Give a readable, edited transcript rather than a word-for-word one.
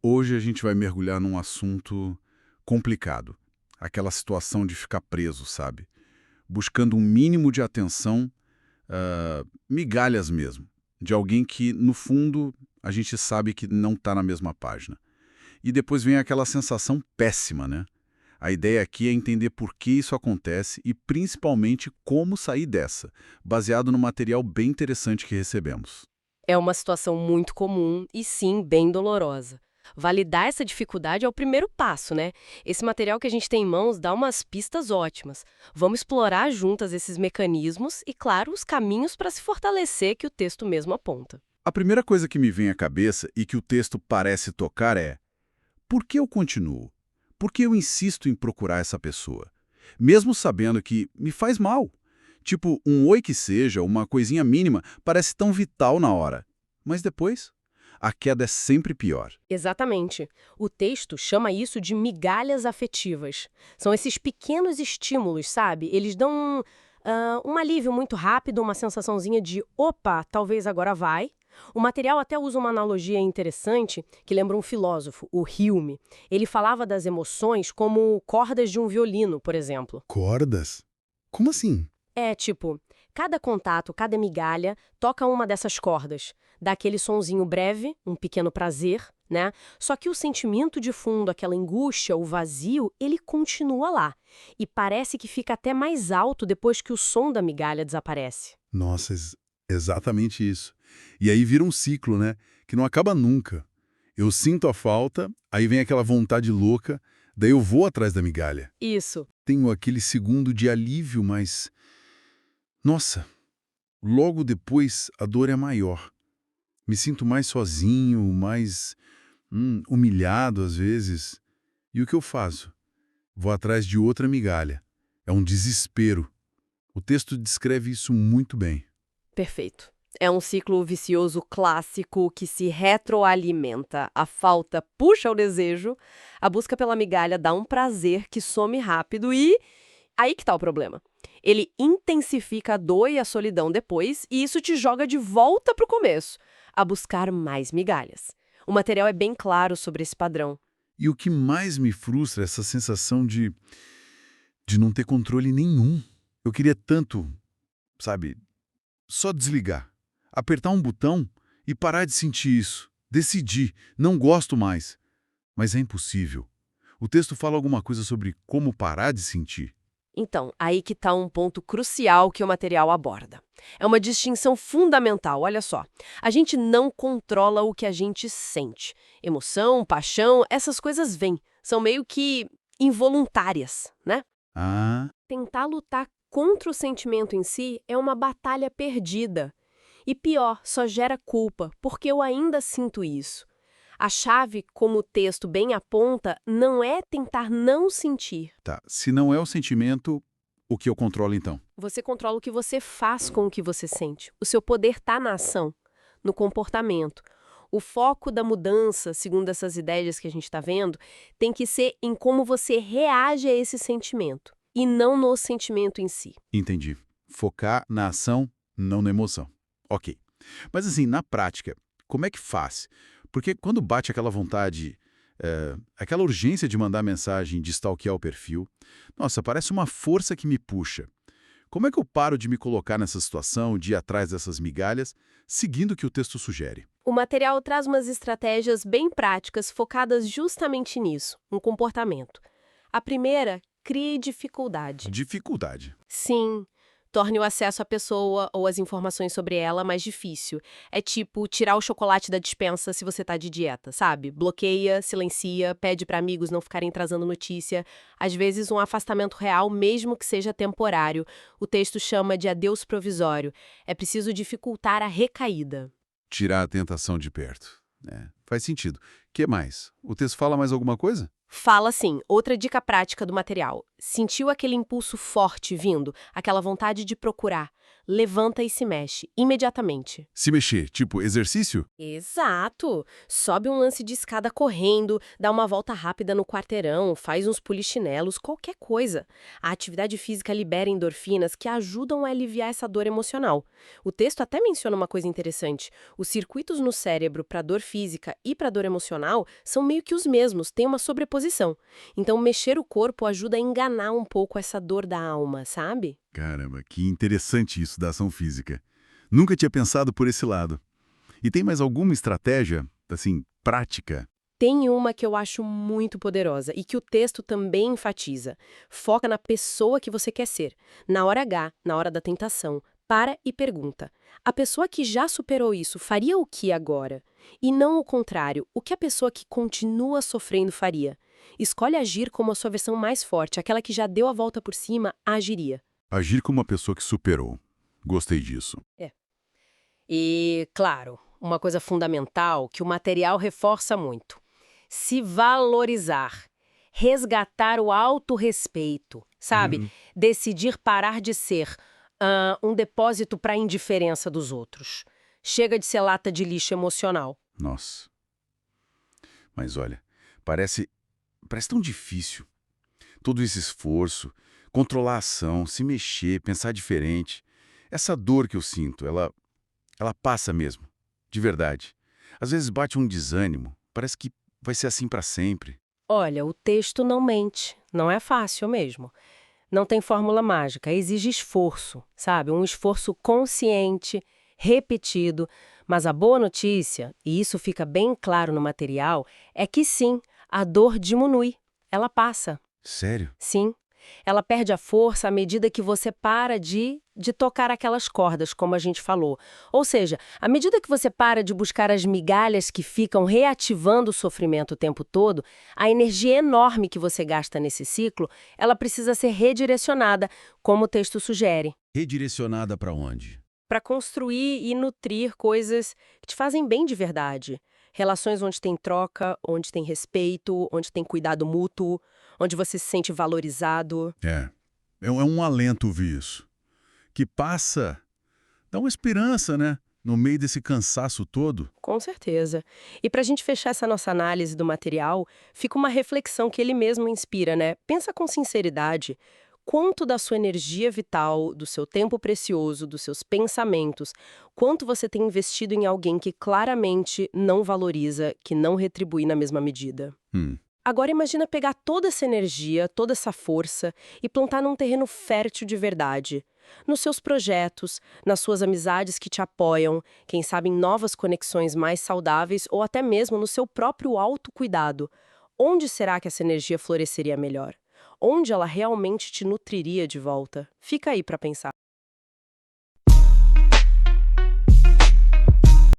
Hoje a gente vai mergulhar num assunto complicado. Aquela situação de ficar preso, sabe? Buscando um mínimo de atenção, migalhas mesmo, de alguém que, no fundo, a gente sabe que não está na mesma página. E depois vem aquela sensação péssima, né? A ideia aqui é entender por que isso acontece e, principalmente, como sair dessa, baseado no material bem interessante que recebemos. É uma situação muito comum e, sim, bem dolorosa. Validar essa dificuldade é o primeiro passo, né? Esse material que a gente tem em mãos dá umas pistas ótimas. Vamos explorar juntas esses mecanismos e, claro, os caminhos para se fortalecer que o texto mesmo aponta. A primeira coisa que me vem à cabeça e que o texto parece tocar é: por que eu continuo? Por que eu insisto em procurar essa pessoa? Mesmo sabendo que me faz mal. Tipo, um oi que seja, uma coisinha mínima, parece tão vital na hora. Mas depois, a queda é sempre pior. Exatamente. O texto chama isso de migalhas afetivas. São esses pequenos estímulos, sabe? Eles dão um alívio muito rápido, uma sensaçãozinha de opa, talvez agora vai. O material até usa uma analogia interessante que lembra um filósofo, o Hume. Ele falava das emoções como cordas de um violino, por exemplo. Cordas? Como assim? É tipo, cada contato, cada migalha toca uma dessas cordas. Dá aquele sonzinho breve, um pequeno prazer, né? Só que o sentimento de fundo, aquela angústia, o vazio, ele continua lá. E parece que fica até mais alto depois que o som da migalha desaparece. Nossa, exatamente isso. E aí vira um ciclo, né? Que não acaba nunca. Eu sinto a falta, aí vem aquela vontade louca, daí eu vou atrás da migalha. Isso. Tenho aquele segundo de alívio, mas... Nossa, logo depois a dor é maior. Me sinto mais sozinho, mais humilhado às vezes. E o que eu faço? Vou atrás de outra migalha. É um desespero. O texto descreve isso muito bem. Perfeito. É um ciclo vicioso clássico que se retroalimenta. A falta puxa o desejo, a busca pela migalha dá um prazer que some rápido e aí que tá o problema. Ele intensifica a dor e a solidão depois e isso te joga de volta pro começo, a buscar mais migalhas. O material é bem claro sobre esse padrão. E o que mais me frustra é essa sensação de não ter controle nenhum. Eu queria tanto, sabe, só desligar, apertar um botão e parar de sentir isso. Decidir, não gosto mais. Mas é impossível. O texto fala alguma coisa sobre como parar de sentir. Então, aí que está um ponto crucial que o material aborda. É uma distinção fundamental, olha só. A gente não controla o que a gente sente. Emoção, paixão, essas coisas vêm. São meio que involuntárias, né? Ah, Tentar lutar contra o sentimento em si é uma batalha perdida. E pior, só gera culpa, porque eu ainda sinto isso. A chave, como o texto bem aponta, não é tentar não sentir. tá. Se não é o sentimento, o que eu controlo então? Você controla o que você faz com o que você sente. O seu poder está na ação, no comportamento. O foco da mudança, segundo essas ideias que a gente está vendo, tem que ser em como você reage a esse sentimento, e não no sentimento em si. Entendi. Focar na ação, não na emoção. Ok. Mas assim, na prática, como é que faz? Porque quando bate aquela vontade, aquela urgência de mandar mensagem, de stalkear o perfil, nossa, parece uma força que me puxa. Como é que eu paro de me colocar nessa situação, de ir atrás dessas migalhas, seguindo o que o texto sugere? O material traz umas estratégias bem práticas focadas justamente nisso, no comportamento. A primeira, crie dificuldade. Dificuldade. Sim, torne o acesso à pessoa ou as informações sobre ela mais difícil. É tipo tirar o chocolate da despensa se você tá de dieta, sabe? Bloqueia, silencia, pede para amigos não ficarem trazendo notícia. Às vezes um afastamento real, mesmo que seja temporário. O texto chama de adeus provisório. É preciso dificultar a recaída. Tirar a tentação de perto. Faz sentido. Que mais? O texto fala mais alguma coisa? Fala assim, outra dica prática do material. Sentiu aquele impulso forte vindo, aquela vontade de procurar. Levanta e se mexe, imediatamente. Se mexer, tipo exercício? Exato! Sobe um lance de escada correndo, dá uma volta rápida no quarteirão, faz uns polichinelos, qualquer coisa. A atividade física libera endorfinas que ajudam a aliviar essa dor emocional. O texto até menciona uma coisa interessante. Os circuitos no cérebro para dor física e para dor emocional são meio que os mesmos, tem uma sobreposição. Então, mexer o corpo ajuda a enganar um pouco essa dor da alma, sabe? Caramba, que interessante isso da ação física. Nunca tinha pensado por esse lado. E tem mais alguma estratégia, assim, prática? Tem uma que eu acho muito poderosa e que o texto também enfatiza. Foca na pessoa que você quer ser. Na hora H, na hora da tentação, para e pergunta. A pessoa que já superou isso faria o que agora? E não o contrário, o que a pessoa que continua sofrendo faria? Escolhe agir como a sua versão mais forte, aquela que já deu a volta por cima, agiria. Agir como uma pessoa que superou. Gostei disso. E, claro, uma coisa fundamental que o material reforça muito. Se valorizar, resgatar o autorrespeito, sabe? Decidir parar de ser um depósito para a indiferença dos outros. Chega de ser lata de lixo emocional. Nossa. Mas olha, parece tão difícil. Todo esse esforço, controlar a ação, se mexer, pensar diferente. Essa dor que eu sinto, ela passa mesmo, de verdade. Às vezes bate um desânimo, parece que vai ser assim para sempre. Olha, o texto não mente, não é fácil mesmo. Não tem fórmula mágica, exige esforço, sabe? Um esforço consciente, repetido. Mas a boa notícia, e isso fica bem claro no material, é que sim, a dor diminui, ela passa. Sério? Sim, ela perde a força à medida que você para de tocar aquelas cordas, como a gente falou. Ou seja, à medida que você para de buscar as migalhas que ficam reativando o sofrimento o tempo todo, a energia enorme que você gasta nesse ciclo, ela precisa ser redirecionada, como o texto sugere. Redirecionada para onde? Para construir e nutrir coisas que te fazem bem de verdade. Relações onde tem troca, onde tem respeito, onde tem cuidado mútuo, onde você se sente valorizado. É um alento ouvir isso. Que passa, dá uma esperança, né? No meio desse cansaço todo. Com certeza. E para a gente fechar essa nossa análise do material, fica uma reflexão que ele mesmo inspira, né? Pensa com sinceridade. Quanto da sua energia vital, do seu tempo precioso, dos seus pensamentos, quanto você tem investido em alguém que claramente não valoriza, que não retribui na mesma medida? Agora imagina pegar toda essa energia, toda essa força e plantar num terreno fértil de verdade. Nos seus projetos, nas suas amizades que te apoiam, quem sabe em novas conexões mais saudáveis ou até mesmo no seu próprio autocuidado. Onde será que essa energia floresceria melhor? Onde ela realmente te nutriria de volta? Fica aí para pensar.